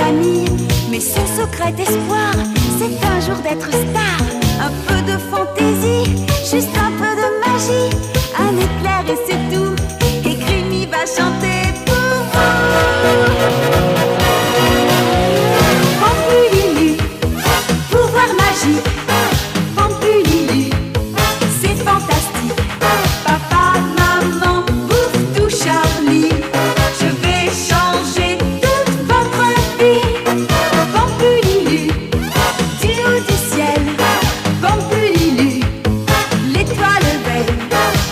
famille. Mais son secret espoir, c'est un jour d'être star. Un peu de fantaisie, juste un peu de magie. Un éclair et c'est tout. Et Creamy va chanter pour vous. Pampululu, pouvoir magique. Pampululu, c'est fantastique. Papa, maman, bouffe tout Charlie. Je vais changer toute votre vie. Pampululu, du haut du ciel. Pampululu, l'étoile veille.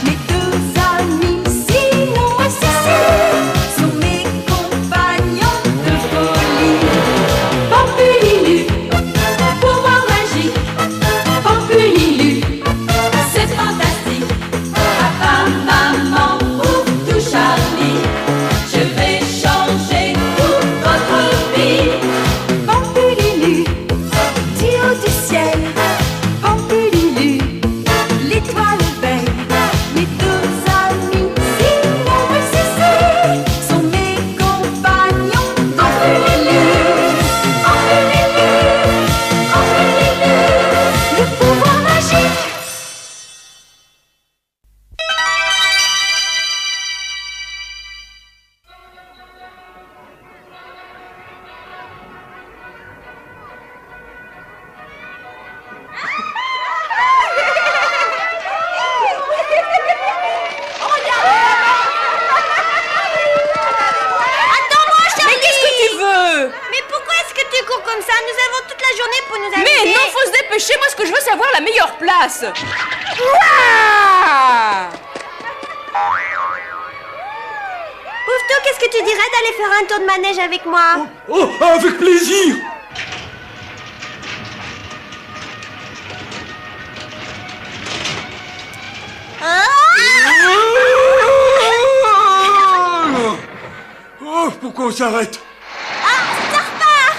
Mes deux amis, Sinon et Cécile, sont mes compagnons de folie. Pampululu, pouvoir magique. Pampululu, c'est fantastique. Papa, maman, ouvre tout Charlie. Je vais changer toute votre vie. Pampululu, du haut du ciel. Pampululu, l'étoile veille. Mes deux amis, Simon et Cécile, sont mes compagnons de folie. Pampululu, Pampululu, le pouvoir magique. Attends-moi, Charlie! Mais qu'est-ce que tu veux? Mais pourquoi est-ce que tu cours comme ça? Nous avons toute la journée pour nous amuser. Mais non, faut se dépêcher. Moi, ce que je veux, c'est avoir la meilleure place. Ouah! Pouftou, qu'est-ce que tu dirais d'aller faire un tour de manège avec moi? Oh, avec plaisir! Oh, pourquoi on s'arrête? Ça repart!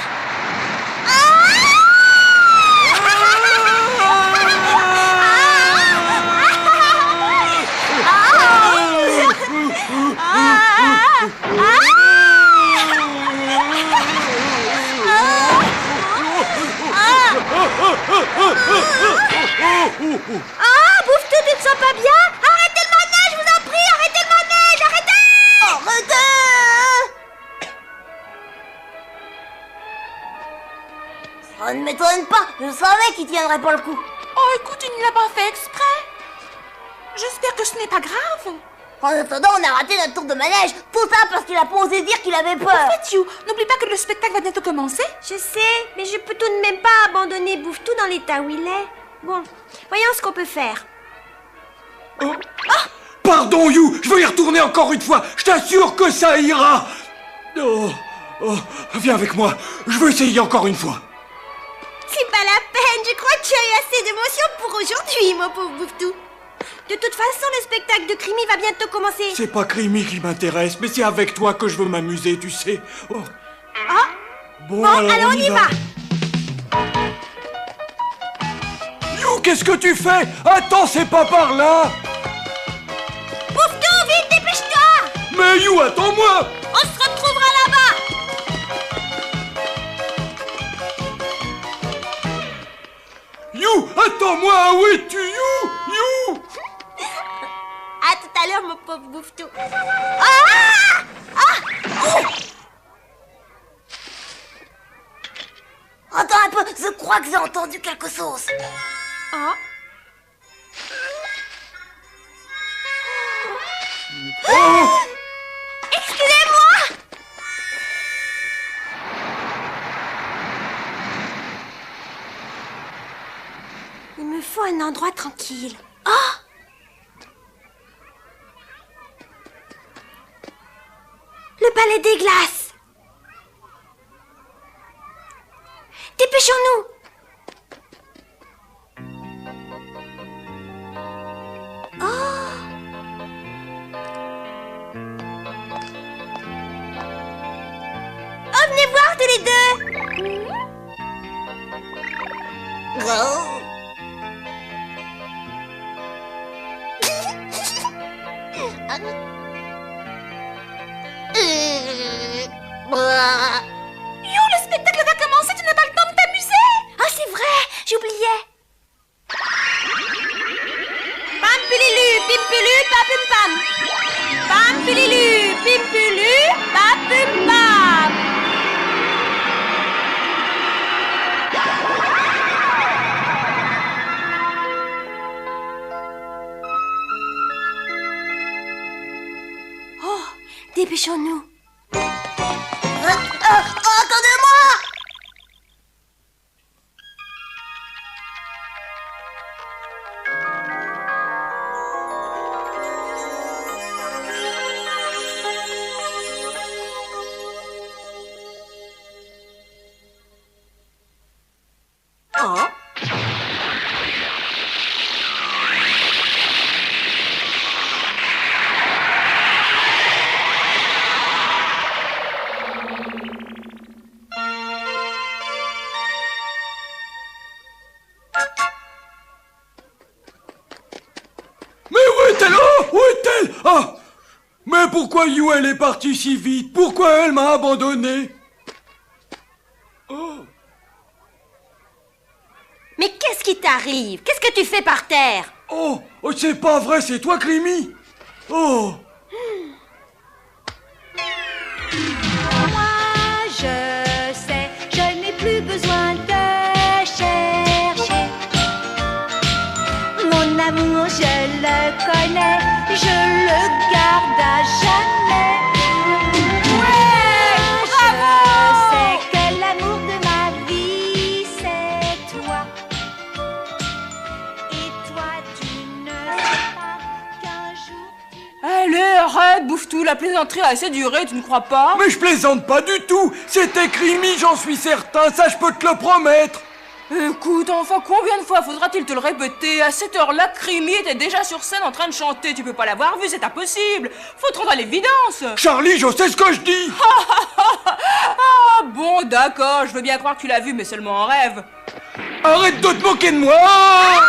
Ah, Pouftou, tu te sens pas bien? Arrêtez le manège, je vous en prie! Arrêtez le manège! Arrêtez! Arrêtez! Ça ne m'étonne pas, je savais qu'il tiendrait pas le coup. Oh, écoute, il ne l'a pas fait exprès. J'espère que ce n'est pas grave. En attendant, on a raté notre tour de manège. Tout ça parce qu'il a pas osé dire qu'il avait peur. Mathieu, n'oublie pas que le spectacle va bientôt commencer. Je sais, mais je peux tout de même pas abandonner Bouffe-Tout dans l'état où il est. Bon, voyons ce qu'on peut faire. Pardon, You, je vais y retourner encore une fois. Je t'assure que ça ira. Oh, viens avec moi. Je veux essayer encore une fois. C'est pas la peine, je crois que tu as eu assez d'émotions pour aujourd'hui, mon pauvre Bouffe-Tout. De toute façon, le spectacle de Creamy va bientôt commencer. C'est pas Creamy qui m'intéresse, mais c'est avec toi que je veux m'amuser, tu sais. Oh. Bon, alors allez, on y va. You, qu'est-ce que tu fais? Attends, c'est pas par là. Bouffe-Tout, vite, dépêche-toi. Mais You, attends-moi. On se retrouvera là-bas. You, attends-moi, où es-tu, You? You. À tout à l'heure, mon pauvre Bouffe-Tout. Attends un peu, je crois que j'ai entendu quelque chose. Excusez-moi. Il me faut un endroit tranquille. Le palais des glaces. Dépêchons-nous. Oh, venez voir tous les deux. Yo, le dépêchons-nous. Attendez-moi! Oh. Mais où est-elle? Oh, où est-elle? Ah! Mais pourquoi You, elle est partie si vite? Pourquoi elle m'a abandonné? Oh! Mais qu'est-ce qui t'arrive? Qu'est-ce que tu fais par terre? Oh! Oh, c'est pas vrai, c'est toi, Creamy? Oh! Moi je sais, je n'ai plus besoin de chercher. Mon amour, je le connais, je le garde à jamais. Ouais, bravo! Je sais que l'amour de ma vie, c'est toi. Et toi, tu ne sais pas qu'un jour tu... Allez, arrête, bouffe tout, la plaisanterie a assez duré, tu ne crois pas? Mais je plaisante pas du tout! C'était Creamy, j'en suis certain, ça je peux te le promettre! Écoute, enfin, combien de fois faudra-t-il te le répéter? À cette heure-là, Creamy était déjà sur scène en train de chanter. Tu peux pas l'avoir vu, c'est impossible. Faut te rendre à l'évidence. Charlie, je sais ce que je dis! Ah bon, d'accord, je veux bien croire que tu l'as vu, mais seulement en rêve. Arrête de te moquer de moi!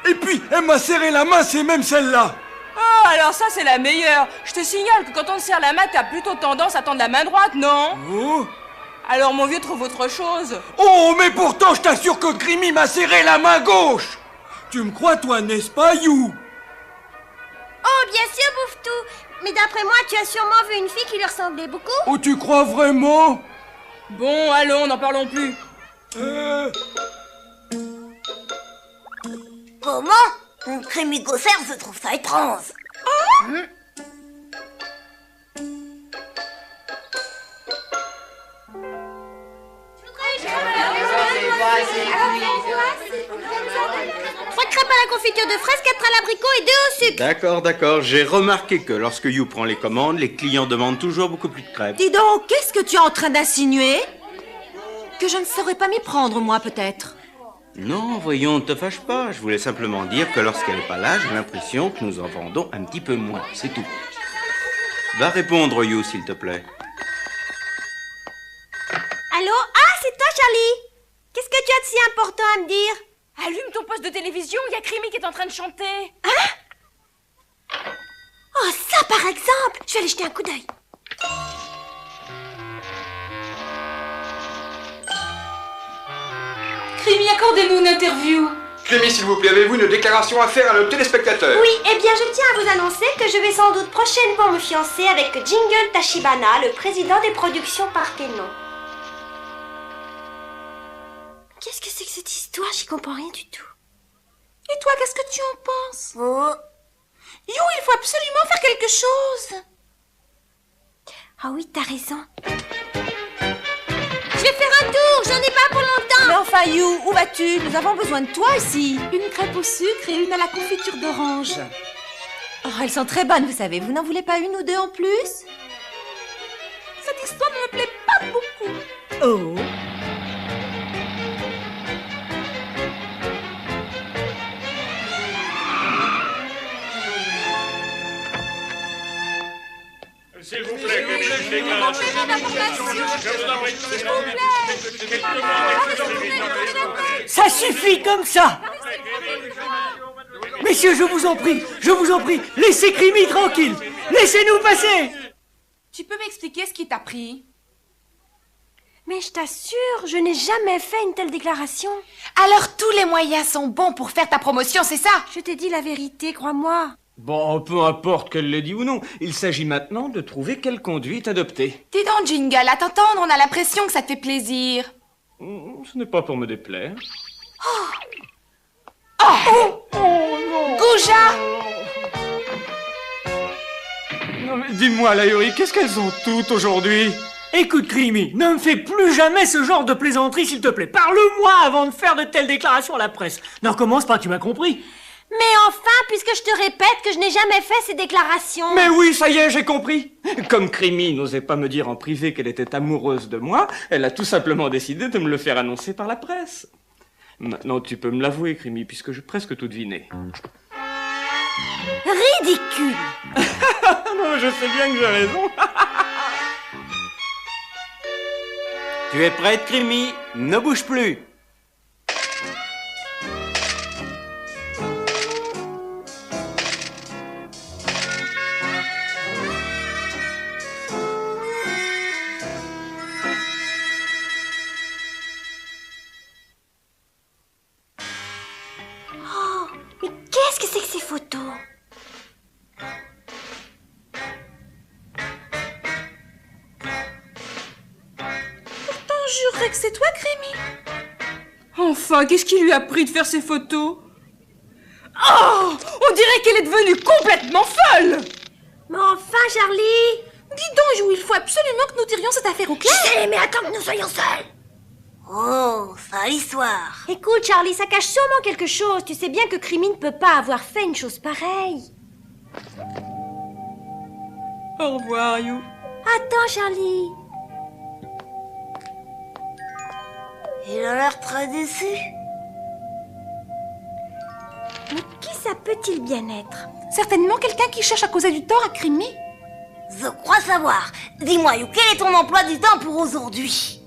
Et puis, elle m'a serré la main, c'est même celle-là! Ah, alors ça, c'est la meilleure. Je te signale que quand on te serre la main, t'as plutôt tendance à tendre la main droite, non? Oh! Alors, mon vieux, trouve autre chose. Oh, mais pourtant, je t'assure que Creamy m'a serré la main gauche! Tu me crois, toi, n'est-ce pas, You? Oh, bien sûr, Bouffe-tout. Mais d'après moi, tu as sûrement vu une fille qui lui ressemblait beaucoup. Oh, tu crois vraiment? Bon, allons, n'en parlons plus. Comment? Une Creamy Gosser, je trouve ça étrange. Trois crêpes à la confiture de fraises, 4 à l'abricot et 2 au sucre. D'accord, d'accord. J'ai remarqué que lorsque You prend les commandes, les clients demandent toujours beaucoup plus de crêpes. Dis donc, qu'est-ce que tu es en train d'insinuer? Que je ne saurais pas m'y prendre, moi, peut-être. Non, voyons, ne te fâche pas. Je voulais simplement dire que lorsqu'elle n'est pas là, j'ai l'impression que nous en vendons un petit peu moins. C'est tout. Va répondre, You, s'il te plaît. Allô? Ah, c'est toi, Charlie. Qu'est-ce que tu as de si important à me dire? Allume ton poste de télévision, il y a Creamy qui est en train de chanter. Oh, ça, par exemple. Je vais aller jeter un coup d'œil. Creamy, accordez-nous une interview. Creamy, s'il vous plaît, avez-vous une déclaration à faire à nos téléspectateurs? Oui, eh bien, je tiens à vous annoncer que je vais sans doute prochainement me fiancer avec Jingle Tachibana, le président des productions Parthénon. Qu'est-ce que c'est que cette histoire? J'y comprends rien du tout. Et toi, qu'est-ce que tu en penses? Oh. You, il faut absolument faire quelque chose. Ah oui, t'as raison. Je vais faire un tour, j'en ai pas pour longtemps. Mais enfin, You, où vas-tu? Nous avons besoin de toi ici. Une crêpe au sucre et une à la confiture d'orange. Oh, elles sont très bonnes, vous savez. Vous n'en voulez pas une ou deux en plus? Cette histoire ne me plaît pas beaucoup. Oh. S'il vous plaît, une déclaration. Ça suffit comme ça! Messieurs, je vous en prie, laissez Creamy tranquille! Laissez-nous passer! Tu peux m'expliquer ce qui t'a pris? Mais je t'assure, je n'ai jamais fait une telle déclaration. Alors tous les moyens sont bons pour faire ta promotion, c'est ça? Je t'ai dit la vérité, crois-moi. Bon, peu importe qu'elle l'ait dit ou non, il s'agit maintenant de trouver quelle conduite adopter. Dis donc, Jingle, à t'entendre, on a l'impression que ça te fait plaisir. Ce n'est pas pour me déplaire. Gouja! Non, mais dis-moi, Lahuri, qu'est-ce qu'elles ont toutes aujourd'hui? Écoute, Crimi, ne me fais plus jamais ce genre de plaisanterie, s'il te plaît. Parle-moi avant de faire de telles déclarations à la presse. Ne recommence pas, tu m'as compris? Mais enfin, puisque je te répète que je n'ai jamais fait ces déclarations. Mais oui, ça y est, j'ai compris. Comme Crimi n'osait pas me dire en privé qu'elle était amoureuse de moi, elle a tout simplement décidé de me le faire annoncer par la presse. Maintenant, tu peux me l'avouer, Crimi, puisque j'ai presque tout deviné. Ridicule. Non, je sais bien que j'ai raison. Tu es prête, Crimi? Ne bouge plus. Mais qu'est-ce que c'est que ces photos? Je jurerais que c'est toi, Crimi. Enfin, qu'est-ce qui lui a pris de faire ces photos? Oh! On dirait qu'elle est devenue complètement folle! Mais enfin, Charlie! Dis donc, Jou, il faut absolument que nous tirions cette affaire au clair. Mais attends que nous soyons seuls! Oh, sale histoire! Écoute, Charlie, ça cache sûrement quelque chose. Tu sais bien que Crimi ne peut pas avoir fait une chose pareille. Au revoir, You. Attends, Charlie. Il a l'air très déçu. Mais qui ça peut-il bien être? Certainement quelqu'un qui cherche à causer du tort à Crimi. Je crois savoir. Dis-moi, You, quel est ton emploi du temps pour aujourd'hui?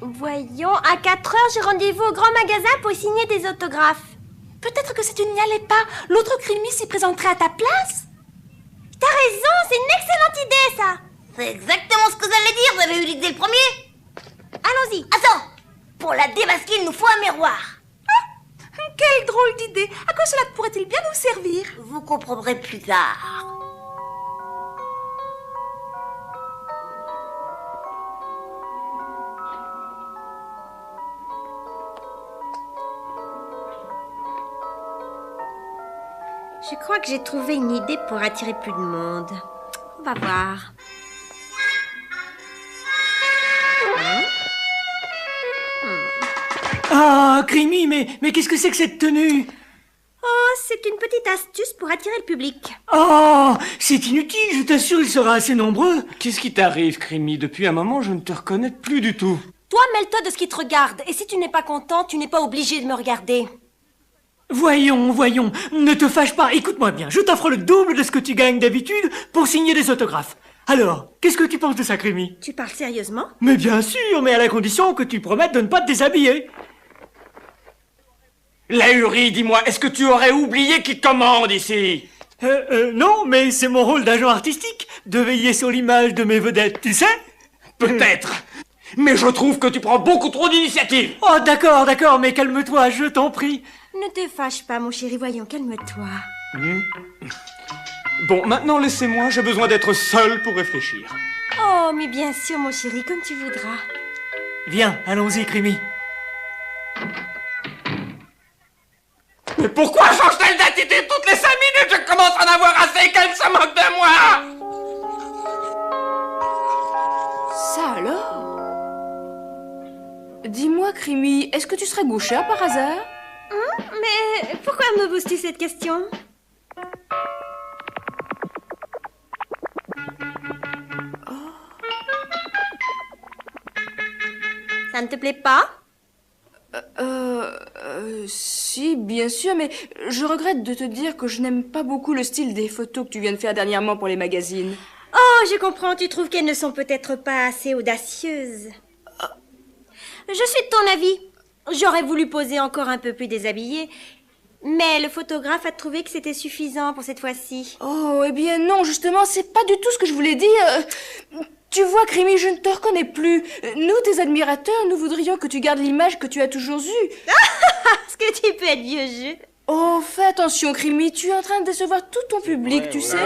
Voyons, à 4 heures, j'ai rendez-vous au grand magasin pour signer des autographes. Peut-être que si tu n'y allais pas, l'autre Crimi s'y présenterait à ta place. T'as raison, c'est une excellente idée, ça. C'est exactement ce que j'allais dire, j'avais eu l'idée le premier. Allons-y. Attends, pour la démasquer, il nous faut un miroir. Ah, quelle drôle d'idée. À quoi cela pourrait-il bien nous servir? Vous comprendrez plus tard. Je crois que j'ai trouvé une idée pour attirer plus de monde. On va voir. Ah, Crimi, mais qu'est-ce que c'est que cette tenue? Oh, c'est une petite astuce pour attirer le public. Oh, c'est inutile, je t'assure, il sera assez nombreux. Qu'est-ce qui t'arrive, Crimi? Depuis un moment, je ne te reconnais plus du tout. Toi, mêle-toi de ce qui te regarde. Et si tu n'es pas content, tu n'es pas obligé de me regarder. Voyons, ne te fâche pas, écoute-moi bien, je t'offre le double de ce que tu gagnes d'habitude pour signer des autographes. Alors, qu'est-ce que tu penses de ça, Crimi? Tu parles sérieusement? Mais bien sûr, mais à la condition que tu promettes de ne pas te déshabiller. Lahuri, dis-moi, est-ce que tu aurais oublié qui commande ici? Non, mais c'est mon rôle d'agent artistique, de veiller sur l'image de mes vedettes, tu sais? Peut-être. Mais je trouve que tu prends beaucoup trop d'initiative. Oh, d'accord, mais calme-toi, je t'en prie. Ne te fâche pas, mon chéri, voyons, calme-toi. Bon, maintenant laissez-moi, j'ai besoin d'être seul pour réfléchir. Oh, mais bien sûr, mon chéri, comme tu voudras. Viens, allons-y, Crimi. Mais pourquoi change-t-elle d'attitude toutes les 5 minutes? Je commence à en avoir assez qu'elle se moque de moi. Ça alors? Dis-moi, Crimi, est-ce que tu serais gauchère par hasard? Mais pourquoi me poses-tu cette question? Ça ne te plaît pas? Si, bien sûr, mais je regrette de te dire que je n'aime pas beaucoup le style des photos que tu viens de faire dernièrement pour les magazines. Oh, je comprends, tu trouves qu'elles ne sont peut-être pas assez audacieuses. Je suis de ton avis. J'aurais voulu poser encore un peu plus déshabillée, mais le photographe a trouvé que c'était suffisant pour cette fois-ci. Oh, eh bien non, justement, c'est pas du tout ce que je voulais dire. Tu vois, Crimi, je ne te reconnais plus. Nous, tes admirateurs, nous voudrions que tu gardes l'image que tu as toujours eue. Est-ce que tu peux être vieux jeu? Oh, fais attention, Crimi, tu es en train de décevoir tout ton public, tu sais.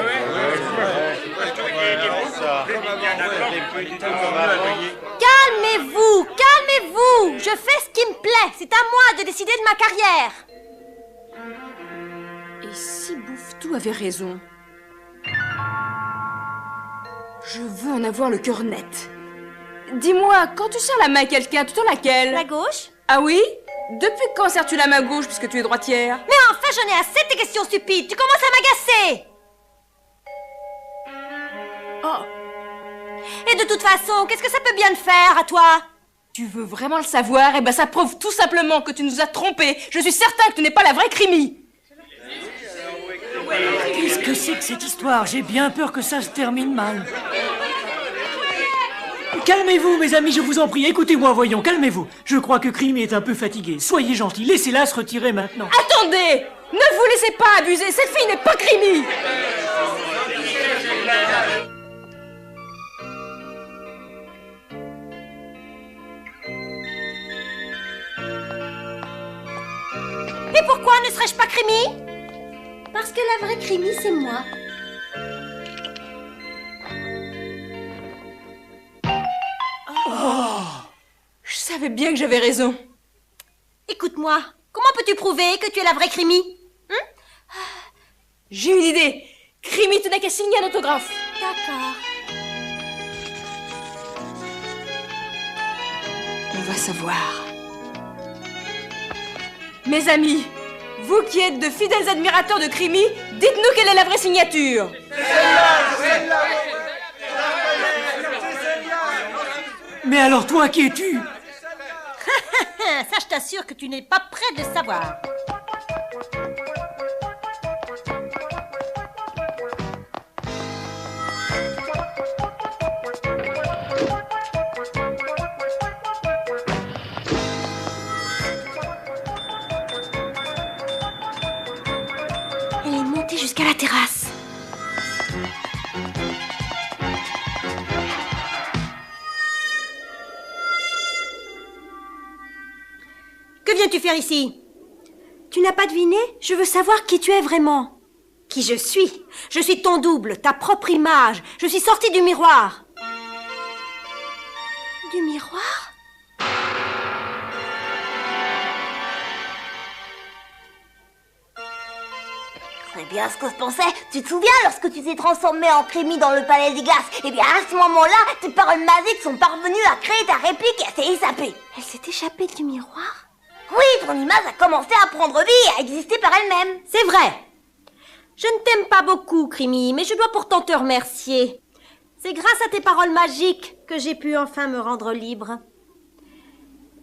Calmez-vous, calmez-vous. Je fais ce qui me plaît. C'est à moi de décider de ma carrière. Et si Bouffetou avait raison? Je veux en avoir le cœur net. Dis-moi, quand tu serres la main à quelqu'un, tu tends laquelle? La gauche? Ah oui? Depuis quand serres-tu la main gauche puisque tu es droitière? Mais enfin, j'en ai assez de tes questions stupides. Tu commences à m'agacer. Oh, Et de toute façon, qu'est-ce que ça peut bien te faire, à toi? tu veux vraiment le savoir? Eh ben ça prouve tout simplement que tu nous as trompés. Je suis certain que tu n'es pas la vraie Crimi. Qu'est-ce que c'est que cette histoire? J'ai bien peur que ça se termine mal. Calmez-vous, mes amis, je vous en prie. Écoutez-moi, voyons, calmez-vous. Je crois que Crimi est un peu fatiguée. Soyez gentils, laissez-la se retirer maintenant. Attendez! Ne vous laissez pas abuser, cette fille n'est pas Crimi! Et pourquoi ne serais-je pas Crimi? Parce que la vraie Crimi, c'est moi. Je savais bien que j'avais raison. Écoute-moi, comment peux-tu prouver que tu es la vraie Crimi? J'ai une idée. Crimi, tu n'as qu'à signer un autographe. D'accord. On va savoir. Mes amis, vous qui êtes de fidèles admirateurs de Crimi, dites-nous quelle est la vraie signature. Mais alors toi, qui es-tu? Ça, je t'assure que tu n'es pas prêt de le savoir. Elle est montée jusqu'à la terrasse. Que viens-tu faire ici? Tu n'as pas deviné? Je veux savoir qui tu es vraiment. Qui je suis? Je suis ton double, ta propre image. Je suis sortie du miroir. Du miroir? C'est bien ce que je pensais. Tu te souviens lorsque tu t'es transformé en Crimi dans le palais des glaces? Eh bien, à ce moment-là, tes paroles magiques sont parvenues à créer ta réplique et elle s'est échappée. Elle s'est échappée du miroir? Oui, ton image a commencé à prendre vie et à exister par elle-même. C'est vrai. Je ne t'aime pas beaucoup, Crimi, mais je dois pourtant te remercier. C'est grâce à tes paroles magiques que j'ai pu enfin me rendre libre.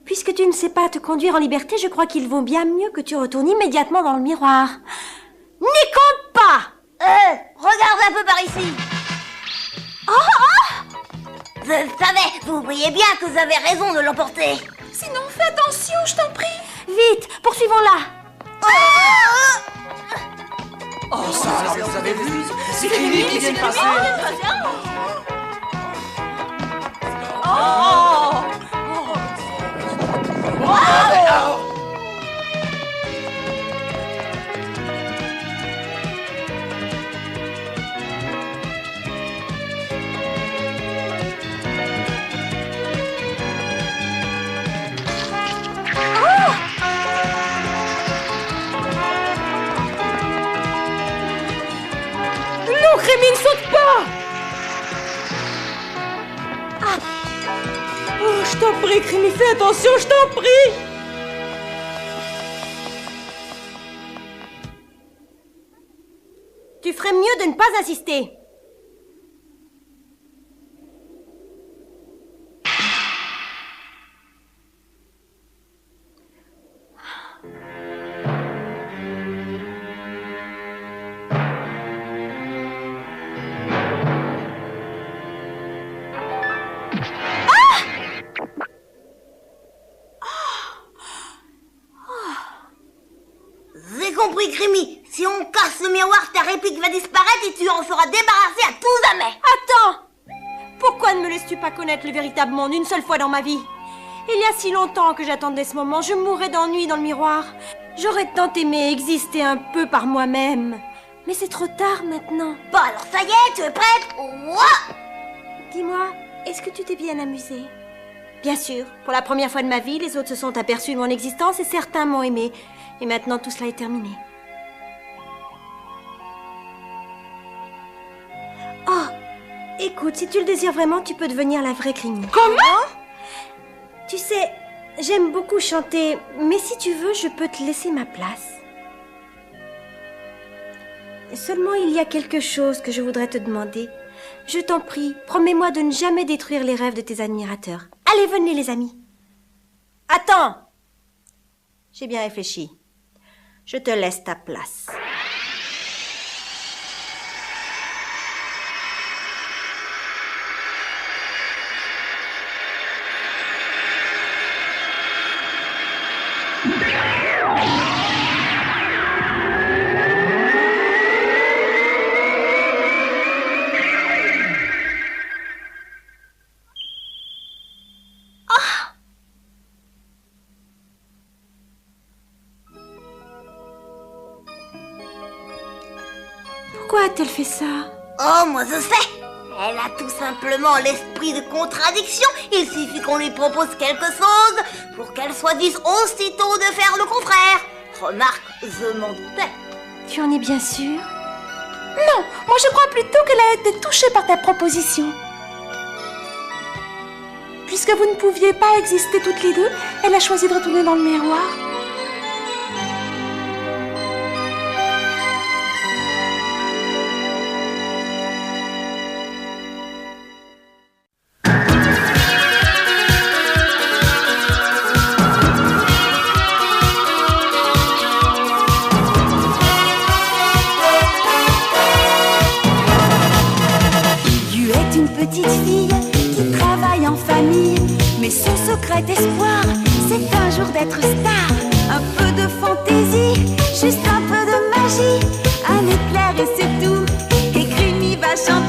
Puisque tu ne sais pas te conduire en liberté, je crois qu'il vaut bien mieux que tu retournes immédiatement dans le miroir. N'y compte pas! Regarde un peu par ici. Je savais, vous voyez bien que vous avez raison de l'emporter. Sinon, fais attention, je t'en prie. Vite, poursuivons-la. Oh, ça, vous avez vu? C'est Crimi qui vient de passer. Non, Crimi, ne saute pas! Oh, je t'en prie, Crimi, fais attention, je t'en prie! Tu ferais mieux de ne pas insister. J'ai compris, Crimi. Si on casse le miroir, ta réplique va disparaître et tu en seras débarrassé à tout jamais. Attends! Pourquoi ne me laisses-tu pas connaître le véritable monde une seule fois dans ma vie? Il y a si longtemps que j'attendais ce moment, je mourrais d'ennui dans le miroir. J'aurais tant aimé exister un peu par moi-même. Mais c'est trop tard maintenant. Bon, alors ça y est, tu es prête? Ouah! Dis-moi, est-ce que tu t'es bien amusée? Bien sûr, pour la première fois de ma vie, les autres se sont aperçus de mon existence et certains m'ont aimé. Et maintenant, tout cela est terminé. Écoute, si tu le désires vraiment, tu peux devenir la vraie Crimi. Comment? Tu sais, j'aime beaucoup chanter, mais si tu veux, je peux te laisser ma place. Seulement, il y a quelque chose que je voudrais te demander. Je t'en prie, promets-moi de ne jamais détruire les rêves de tes admirateurs. Allez, venez les amis. Attends! J'ai bien réfléchi. Je te laisse ta place. Pourquoi a-t-elle fait ça? Oh, moi je sais. Elle a tout simplement l'esprit de contradiction. Il suffit qu'on lui propose quelque chose pour qu'elle choisisse aussitôt de faire le contraire. Remarque, je m'en doutais. Tu en es bien sûre? Non, moi je crois plutôt qu'elle a été touchée par ta proposition. Puisque vous ne pouviez pas exister toutes les deux, elle a choisi de retourner dans le miroir. Petite fille qui travaille en famille, mais son secret d'espoir, c'est un jour d'être star. Un peu de fantaisie, juste un peu de magie, un éclair et c'est tout. Et Crimi va chanter.